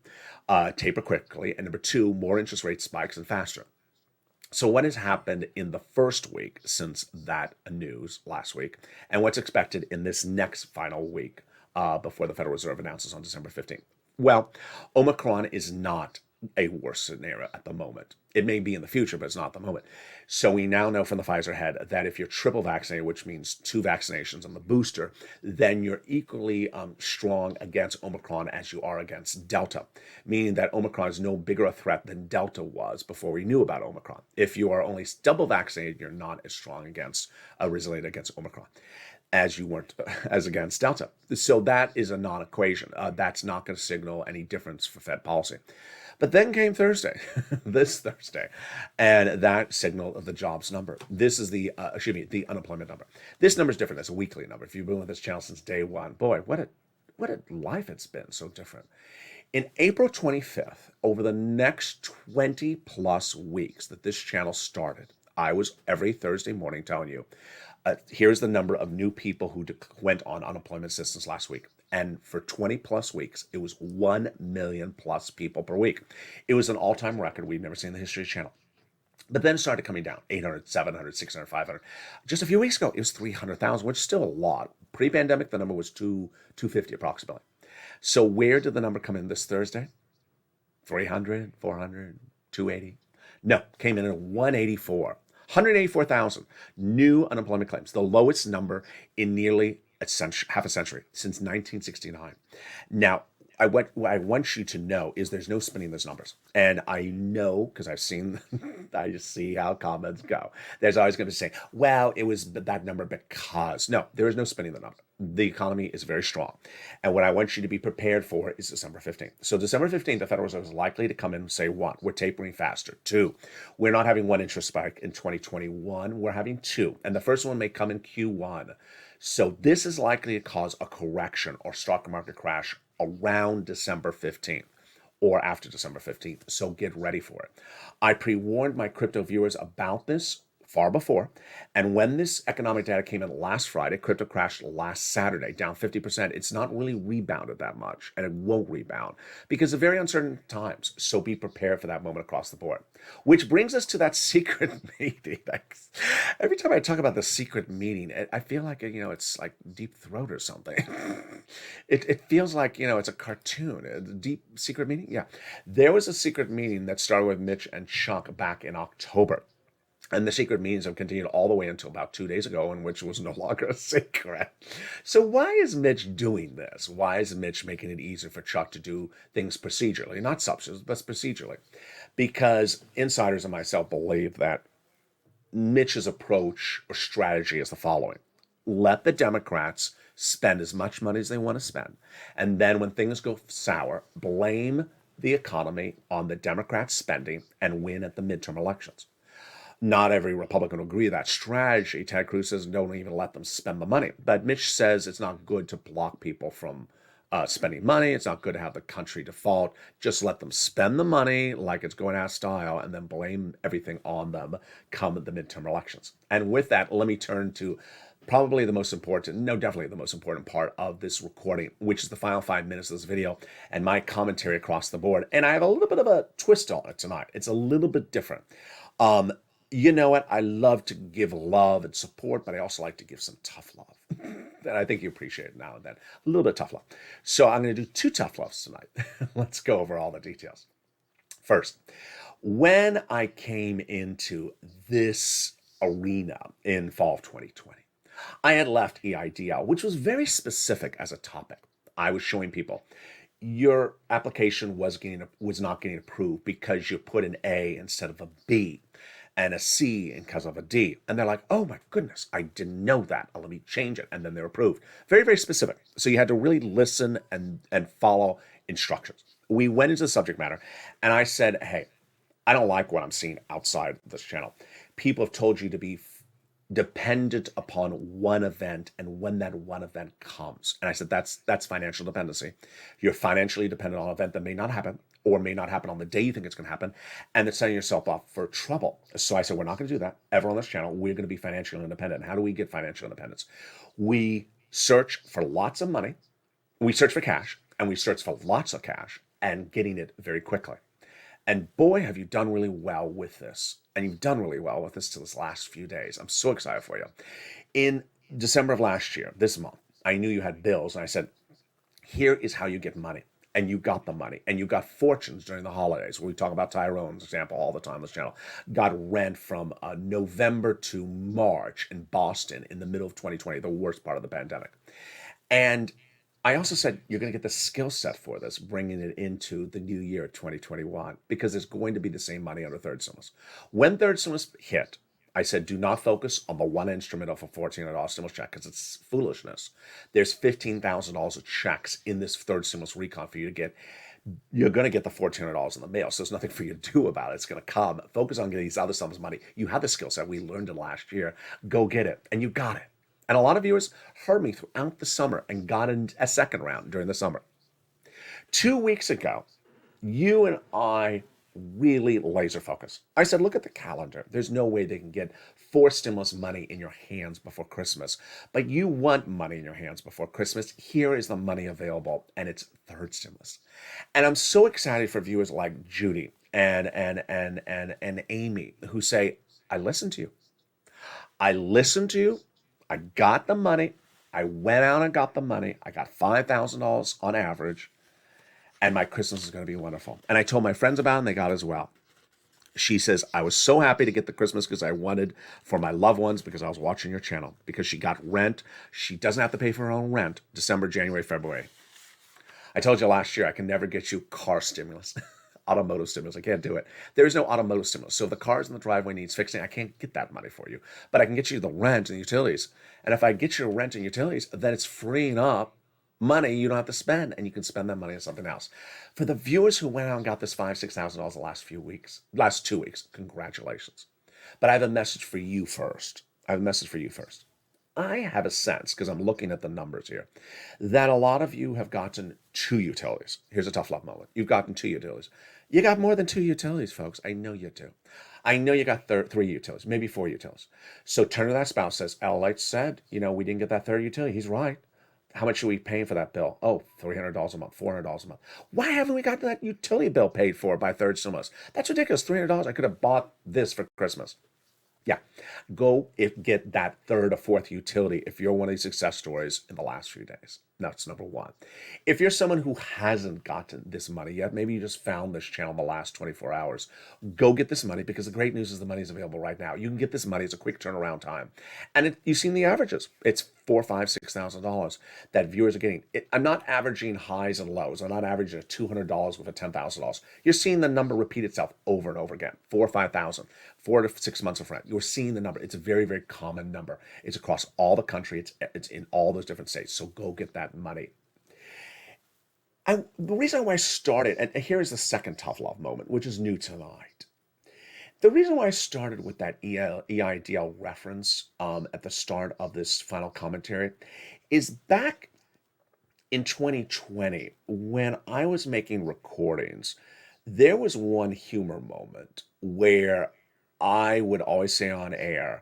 taper quickly, and number two, more interest rate spikes and faster. So what has happened in the first week since that news last week, and what's expected in this next final week before the Federal Reserve announces on December 15th? Well, Omicron is not a worse scenario at the moment. It may be in the future, but it's not at the moment. So we now know from the Pfizer head that if you're triple vaccinated, which means 2 vaccinations and the booster, then you're equally strong against Omicron as you are against Delta, meaning that Omicron is no bigger a threat than Delta was before we knew about Omicron. If you are only double vaccinated, you're not as strong against, resilient against Omicron as you weren't as against Delta. So that is a non-equation. That's not going to signal any difference for Fed policy. But then came Thursday, this Thursday, and that signaled the jobs number. This is the unemployment number. This number is different. It's a weekly number. If you've been with this channel since day one, boy, what a life it's been, so different. In April 25th, over the next 20 plus weeks that this channel started, I was every Thursday morning telling you, here's the number of new people who went on unemployment assistance last week. And for 20 plus weeks, it was 1 million plus people per week. It was an all-time record we've never seen in the history of the channel. But then it started coming down, 800, 700, 600, 500. Just a few weeks ago, it was 300,000, which is still a lot. Pre-pandemic, the number was 250 approximately. So where did the number come in this Thursday? 300, 400, 280? No, came in at 184. 184,000 new unemployment claims, the lowest number in nearly half a century, since 1969. Now, what I want you to know is there's no spinning those numbers. And I know, because I've seen, I just see how comments go. There's always going to say, well, it was that number because. No, there is no spinning the number. The economy is very strong. And what I want you to be prepared for is December 15th. So December 15th, the Federal Reserve is likely to come in and say, 1, we're tapering faster. 2, we're not having 1 interest spike in 2021. We're having 2. And the first one may come in Q1. So this is likely to cause a correction or stock market crash around December 15th or after December 15th. So get ready for it. I pre-warned my crypto viewers about this far before. And when this economic data came in last Friday, crypto crashed last Saturday, down 50%. It's not really rebounded that much, and it won't rebound because of very uncertain times. So be prepared for that moment across the board. Which brings us to that secret meeting. Every time I talk about the secret meeting, I feel like, it's like Deep Throat or something. It feels like, it's a cartoon. A deep secret meeting? Yeah. There was a secret meeting that started with Mitch and Chuck back in October. And the secret meetings have continued all the way until about 2 days ago, in which was no longer a secret. So why is Mitch doing this? Why is Mitch making it easier for Chuck to do things procedurally? Not substance, but procedurally. Because insiders and myself believe that Mitch's approach or strategy is the following. Let the Democrats spend as much money as they want to spend. And then when things go sour, blame the economy on the Democrats' spending and win at the midterm elections. Not every Republican will agree with that strategy. Ted Cruz says don't even let them spend the money. But Mitch says it's not good to block people from spending money. It's not good to have the country default. Just let them spend the money like it's going out of style and then blame everything on them come the midterm elections. And with that, let me turn to probably the most important, definitely the most important part of this recording, which is the final 5 minutes of this video and my commentary across the board. And I have a little bit of a twist on it tonight. It's a little bit different. You know what? I love to give love and support, but I also like to give some tough love. And I think you appreciate it now and then. A little bit of tough love. So I'm going to do 2 tough loves tonight. Let's go over all the details. First, when I came into this arena in fall of 2020, I had left EIDL, which was very specific as a topic. I was showing people your application was not getting approved because you put an A instead of a B and a C because of a D. And they're like, oh my goodness, I didn't know that. Let me change it. And then they're approved. Very, very specific. So you had to really listen and follow instructions. We went into the subject matter and I said, hey, I don't like what I'm seeing outside this channel. People have told you to be dependent upon one event and when that one event comes. And I said, that's financial dependency. You're financially dependent on an event that may not happen or may not happen on the day you think it's going to happen. And it's setting yourself up for trouble. So I said, we're not going to do that ever on this channel. We're going to be financially independent. And how do we get financial independence? We search for lots of money. We search for cash and we search for lots of cash and getting it very quickly. And boy, have you done really well with this. And you've done really well with this to this last few days. I'm so excited for you. In December of last year, this month, I knew you had bills. And I said, here is how you get money. and you got the money, and you got fortunes during the holidays. We talk about Tyrone's example all the time on this channel. Got rent from November to March in Boston in the middle of 2020, the worst part of the pandemic. And I also said, you're going to get the skill set for this, bringing it into the new year, 2021, because it's going to be the same money under third stimulus. When third stimulus hit, I said, do not focus on the one instrument of a $1,400 stimulus check because it's foolishness. There's $15,000 of checks in this third stimulus recon for you to get. You're going to get the $1,400 in the mail, so there's nothing for you to do about it. It's going to come. Focus on getting these other sums of money. You have the skill set. We learned it last year. Go get it. And you got it. And a lot of viewers heard me throughout the summer and got in a second round during the summer. 2 weeks ago, you and I really laser focus. I said, look at the calendar. There's no way they can get 4 stimulus money in your hands before Christmas, but you want money in your hands before Christmas. Here is the money available, and it's third stimulus. And I'm so excited for viewers like Judy and Amy who say, I listened to you. I listened to you. I got the money. I went out and got the money. I got $5,000 on average. And my Christmas is going to be wonderful. And I told my friends about it, and they got it as well. She says, I was so happy to get the Christmas because I wanted for my loved ones because I was watching your channel. Because she got rent. She doesn't have to pay for her own rent. December, January, February. I told you last year I can never get you car stimulus. Automotive stimulus. I can't do it. There is no automotive stimulus. So if the cars in the driveway needs fixing, I can't get that money for you. But I can get you the rent and utilities. And if I get you rent and utilities, then it's freeing up money you don't have to spend, and you can spend that money on something else. For the viewers who went out and got this $5,000-$6,000 the last 2 weeks, congratulations. But I have a message for you first. I have a sense, because I'm looking at the numbers here, that a lot of you have gotten 2 utilities. Here's a tough love moment. You've gotten 2 utilities. You got more than 2 utilities, folks. I know you do. I know you got 3 utilities, maybe 4 utilities. So turn to that spouse, says, LALATE said, we didn't get that 3rd utility. He's right. How much are we paying for that bill? Oh, $300 a month, $400 a month. Why haven't we got that utility bill paid for by third stimulus? That's ridiculous. $300. I could have bought this for Christmas. Yeah, go get that 3rd or 4th utility if you're one of these success stories in the last few days. That's number 1. If you're someone who hasn't gotten this money yet, maybe you just found this channel in the last 24 hours, go get this money, because the great news is the money is available right now. You can get this money. It's a quick turnaround time. And you've seen the averages. It's $4,000, $5,000, $6,000 that viewers are getting. I'm not averaging highs and lows. I'm not averaging a $200 with a $10,000. You're seeing the number repeat itself over and over again. 4,000 or 5,000, 4 to 6 months of rent. You're seeing the number. It's a very, very common number. It's across all the country. It's in all those different states. So go get that money. And the reason why I started, and here is the second tough love moment, which is new tonight. The reason why I started with that EIDL reference at the start of this final commentary is back in 2020, when I was making recordings, there was one humor moment where I would always say on air,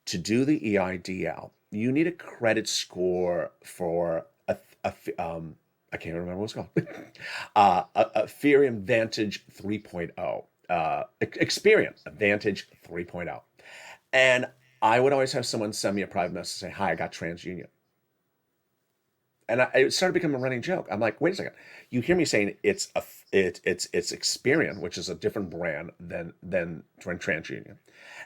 to do the EIDL, you need a credit score for I can't remember what it's called. Ethereum Vantage 3.0. Experience Vantage 3.0. And I would always have someone send me a private message say, hi, I got TransUnion. And it started becoming a running joke. I'm like, wait a second. You hear me saying it's Experian, which is a different brand than TransUnion.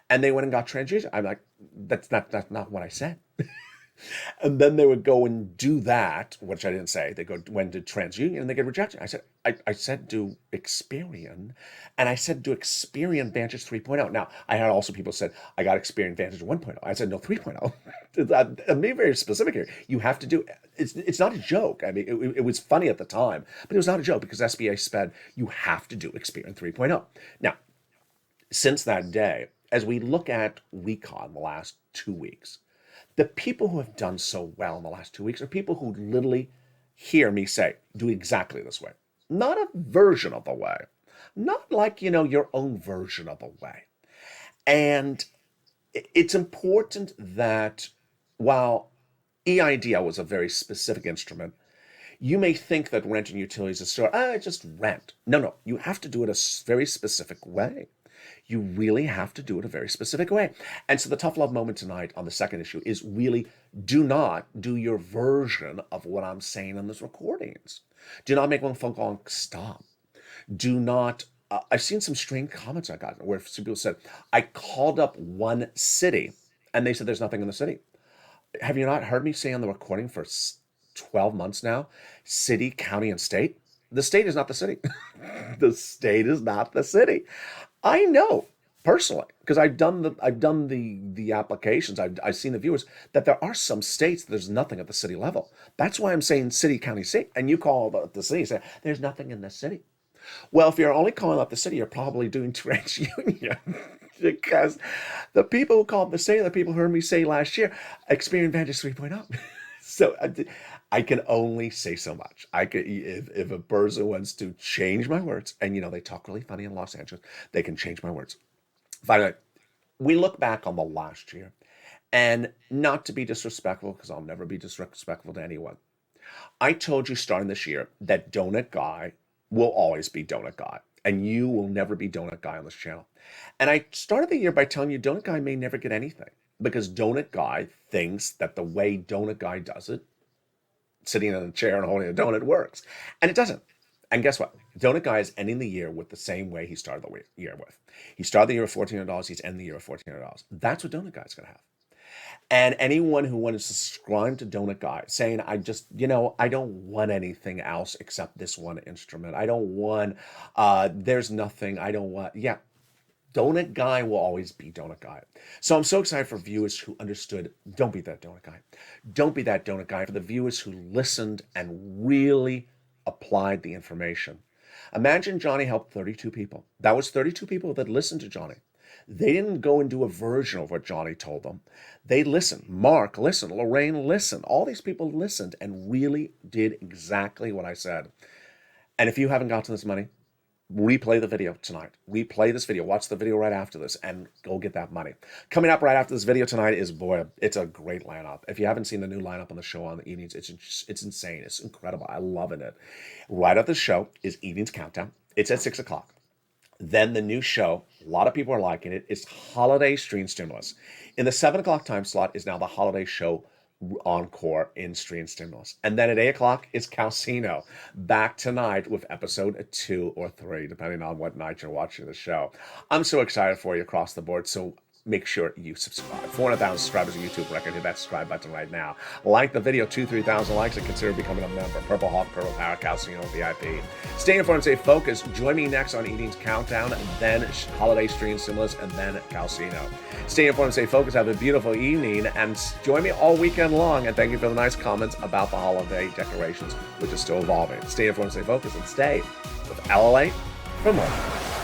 And they went and got TransUnion. I'm like, that's not what I said. And then they would go and do that, which I didn't say. They went to TransUnion and they get rejected. I said do Experian, and I said do Experian Vantage 3.0. Now, I had also people said, I got Experian Vantage 1.0. I said, no, 3.0. I'm being very specific here. You have to do, it's not a joke. I mean, it was funny at the time, but it was not a joke because SBA said you have to do Experian 3.0. Now, since that day, as we look at Recon the last 2 weeks, the people who have done so well in the last 2 weeks are people who literally hear me say, do exactly this way. Not a version of the way. Not like, your own version of the way. And it's important that while EIDL was a very specific instrument, you may think that rent and utilities is just rent. No, you have to do it a very specific way. You really have to do it a very specific way. And so the tough love moment tonight on the second issue is really do not do your version of what I'm saying on those recordings. Do not make one phone call and stop. Do not, I've seen some strange comments I got where some people said, I called up one city and they said there's nothing in the city. Have you not heard me say on the recording for 12 months now, city, county, and state? The state is not the city. The state is not the city. I know personally, because I've done the applications, I've seen the viewers, that there are some states there's nothing at the city level. That's why I'm saying city, county, state. And you call the city and say, there's nothing in the city. Well, if you're only calling up the city, you're probably doing TransUnion. Because the people who called the city, the people who heard me say last year, Experian Vantage 3.0. So I can only say so much. I could, if a person wants to change my words, and they talk really funny in Los Angeles, they can change my words. Finally, we look back on the last year, and not to be disrespectful, because I'll never be disrespectful to anyone. I told you starting this year that Donut Guy will always be Donut Guy, and you will never be Donut Guy on this channel. And I started the year by telling you Donut Guy may never get anything, because Donut Guy thinks that the way Donut Guy does it, sitting in a chair and holding a donut, works. And it doesn't. And guess what? Donut Guy is ending the year with the same way he started the year with. He started the year with $1,400. He's ending the year with $1,400. That's what Donut Guy is going to have. And anyone who wants to subscribe to Donut Guy saying, I just, I don't want anything else except this one instrument. I don't want, there's nothing I don't want. Yeah. Donut Guy will always be Donut Guy. So I'm so excited for viewers who understood, don't be that Donut Guy. Don't be that Donut Guy. For the viewers who listened and really applied the information. Imagine Johnny helped 32 people. That was 32 people that listened to Johnny. They didn't go and do a version of what Johnny told them. They listened. Mark listened. Lorraine listened. All these people listened and really did exactly what I said. And if you haven't gotten this money, replay the video tonight. Replay this video. Watch the video right after this and go get that money. Coming up right after this video tonight is, boy, it's a great lineup. If you haven't seen the new lineup on the show on the evenings, it's insane. It's incredible. I'm loving it. Right after the show is Evening's Countdown. It's at 6 o'clock. Then the new show, a lot of people are liking it, is Holiday Stream Stimulus. In the 7 o'clock time slot is now the Holiday Show Encore in Stream Stimulus. And then at 8 o'clock is Calcino, back tonight with episode 2 or 3, depending on what night you're watching the show. I'm so excited for you across the board, so make sure you subscribe. 400,000 subscribers on YouTube record. Hit that subscribe button right now. Like the video, 2,000-3,000 likes, and consider becoming a member. Purple Hawk, Purple Power, Calcino VIP. Stay informed and stay focused. Join me next on Evening's Countdown, then Holiday Stream Stimulus, and then Calcino. Stay informed and stay focused. Have a beautiful evening, and join me all weekend long. And thank you for the nice comments about the holiday decorations, which is still evolving. Stay informed and stay focused, and stay with LALATE for more.